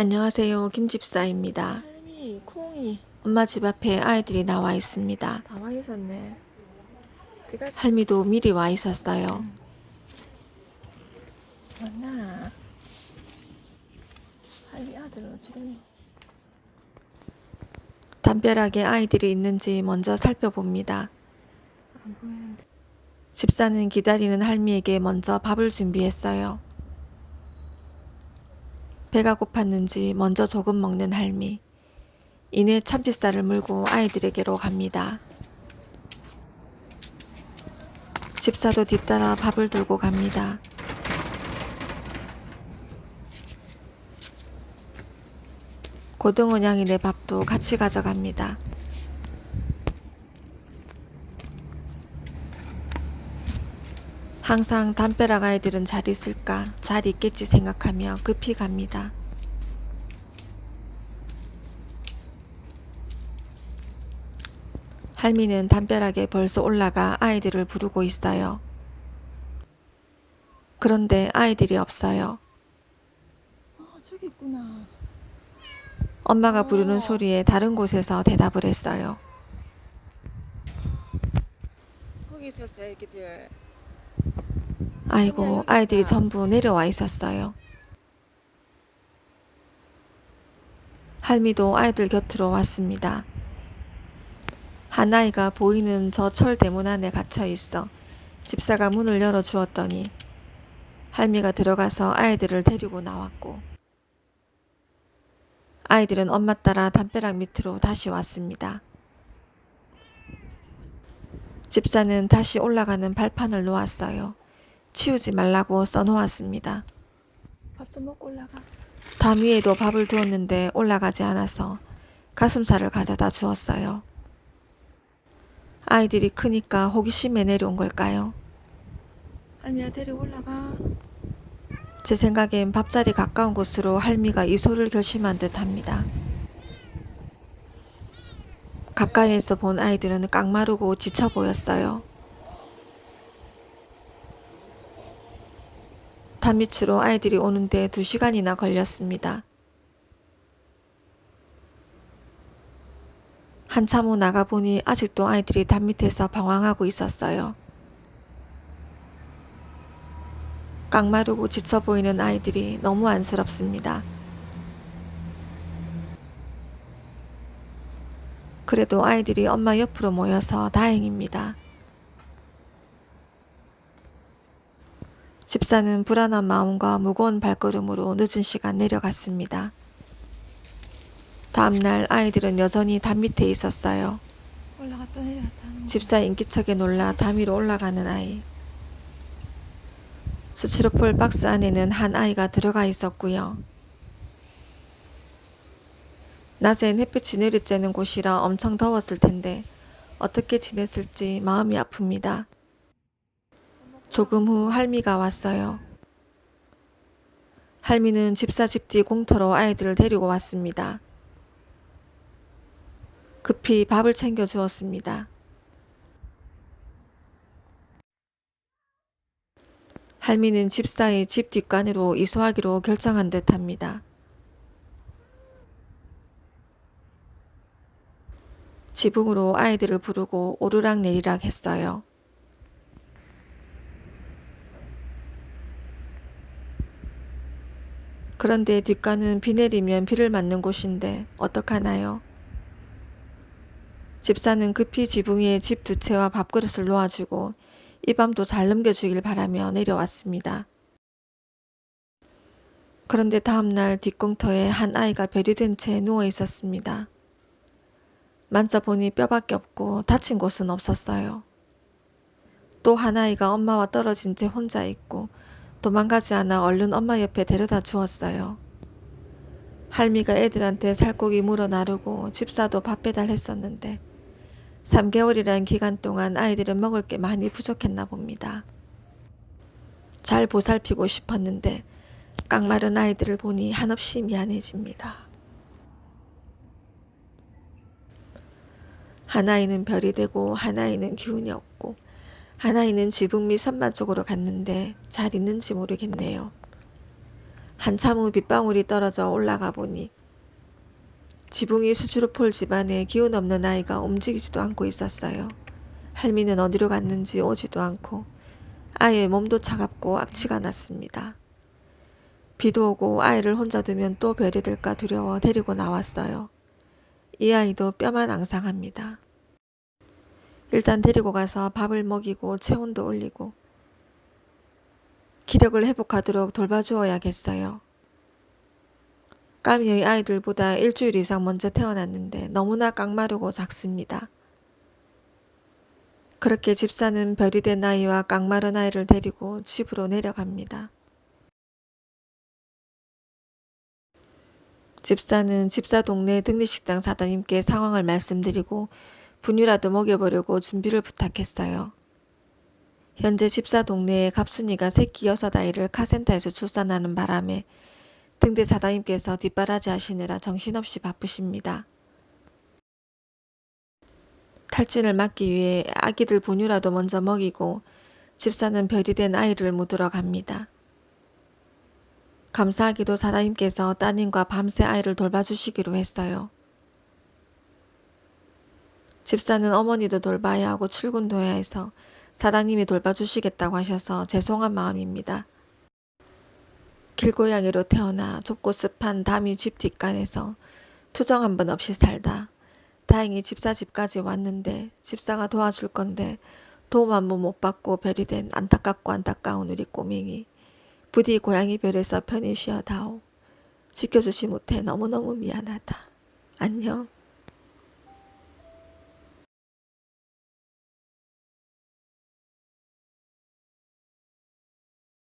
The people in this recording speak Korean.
안녕하세요. 김집사입니다. 할미, 콩이 엄마 집 앞에 아이들이 나와 있습니다. 다 와 있었네. 들어가자. 할미도 미리 와 있었어요. 왔나? 할미 아들 어찌 됐노? 담벼락에 아이들이 있는지 먼저 살펴봅니다. 안 보이는데. 집사는 기다리는 할미에게 먼저 밥을 준비했어요. 배가 고팠는지 먼저 조금 먹는 할미. 이내 참치살을 물고 아이들에게로 갑니다. 집사도 뒤따라 밥을 들고 갑니다. 고등어 양이네 밥도 같이 가져갑니다. 항상 담벼락 아이들은 잘 있을까? 잘 있겠지 생각하며 급히 갑니다. 할미는 담벼락에 벌써 올라가 아이들을 부르고 있어요. 그런데 아이들이 없어요. 저기 있구나. 엄마가 부르는 소리에 다른 곳에서 대답을 했어요. 거기 있었어, 애기들. 아이고, 아이들이 전부 내려와 있었어요. 할미도 아이들 곁으로 왔습니다. 한 아이가 보이는 저 철 대문 안에 갇혀 있어 집사가 문을 열어 주었더니 할미가 들어가서 아이들을 데리고 나왔고 아이들은 엄마 따라 담벼락 밑으로 다시 왔습니다. 집사는 다시 올라가는 발판을 놓았어요. 치우지 말라고 써놓았습니다. 밥 좀 먹고 올라가. 담 위에도 밥을 두었는데 올라가지 않아서 가슴살을 가져다 주었어요. 아이들이 크니까 호기심에 내려온 걸까요? 할미야, 데리고 올라가. 제 생각엔 밥자리 가까운 곳으로 할미가 이소를 결심한 듯 합니다. 가까이에서 본 아이들은 깡마르고 지쳐 보였어요. 담 밑으로 아이들이 오는데 2시간이나 걸렸습니다. 한참 후 나가보니 아직도 아이들이 담 밑에서 방황하고 있었어요. 깡마르고 지쳐 보이는 아이들이 너무 안쓰럽습니다. 그래도 아이들이 엄마 옆으로 모여서 다행입니다. 집사는 불안한 마음과 무거운 발걸음으로 늦은 시간 내려갔습니다. 다음날 아이들은 여전히 담 밑에 있었어요. 올라갔다 내려갔다 하는 거. 집사 인기척에 놀라 담 위로 올라가는 아이. 스티로폴 박스 안에는 한 아이가 들어가 있었고요. 낮엔 햇빛이 내리쬐는 곳이라 엄청 더웠을 텐데 어떻게 지냈을지 마음이 아픕니다. 조금 후 할미가 왔어요. 할미는 집사 집 뒤 공터로 아이들을 데리고 왔습니다. 급히 밥을 챙겨 주었습니다. 할미는 집사의 집 뒷간으로 이소하기로 결정한 듯 합니다. 지붕으로 아이들을 부르고 오르락 내리락 했어요. 그런데 뒷간은 비 내리면 비를 맞는 곳인데 어떡하나요? 집사는 급히 지붕 위에 집 2채와 밥그릇을 놓아주고 이 밤도 잘 넘겨주길 바라며 내려왔습니다. 그런데 다음날 뒷공터에 한 아이가 별이 된 채 누워 있었습니다. 만져보니 뼈밖에 없고 다친 곳은 없었어요. 또 한 아이가 엄마와 떨어진 채 혼자 있고 도망가지 않아 얼른 엄마 옆에 데려다 주었어요. 할미가 애들한테 살코기 물어 나르고 집사도 밥 배달했었는데 3개월이란 기간 동안 아이들은 먹을 게 많이 부족했나 봅니다. 잘 보살피고 싶었는데 깡마른 아이들을 보니 한없이 미안해집니다. 한 아이는 별이 되고 한 아이는 기운이 없고 한 아이는 지붕 밑 선반 쪽으로 갔는데 잘 있는지 모르겠네요. 한참 후 빗방울이 떨어져 올라가 보니 지붕이 수주루폴 집안에 기운 없는 아이가 움직이지도 않고 있었어요. 할미는 어디로 갔는지 오지도 않고 아이의 몸도 차갑고 악취가 났습니다. 비도 오고 아이를 혼자 두면 또 별이 될까 두려워 데리고 나왔어요. 이 아이도 뼈만 앙상합니다. 일단 데리고 가서 밥을 먹이고 체온도 올리고 기력을 회복하도록 돌봐주어야겠어요. 까미의 아이들보다 일주일 이상 먼저 태어났는데 너무나 깡마르고 작습니다. 그렇게 집사는 별이 된 아이와 깡마른 아이를 데리고 집으로 내려갑니다. 집사는 집사 동네 등립식당 사장님께 상황을 말씀드리고 분유라도 먹여보려고 준비를 부탁했어요. 현재 집사 동네에 갑순이가 새끼 6아이를 카센터에서 출산하는 바람에 등대 사장님께서 뒷바라지 하시느라 정신없이 바쁘십니다. 탈진을 막기 위해 아기들 분유라도 먼저 먹이고 집사는 별이 된 아이를 묻으러 갑니다. 감사하게도 사장님께서 따님과 밤새 아이를 돌봐주시기로 했어요. 집사는 어머니도 돌봐야 하고 출근도 해야 해서 사장님이 돌봐주시겠다고 하셔서 죄송한 마음입니다. 길고양이로 태어나 좁고 습한 담이 집 뒷간에서 투정 한 번 없이 살다 다행히 집사 집까지 왔는데 집사가 도와줄 건데 도움 한 번 못 받고 별이 된 안타깝고 안타까운 우리 꼬맹이. 부디 고양이 별에서 편히 쉬어다오. 지켜주지 못해 너무너무 미안하다. 안녕.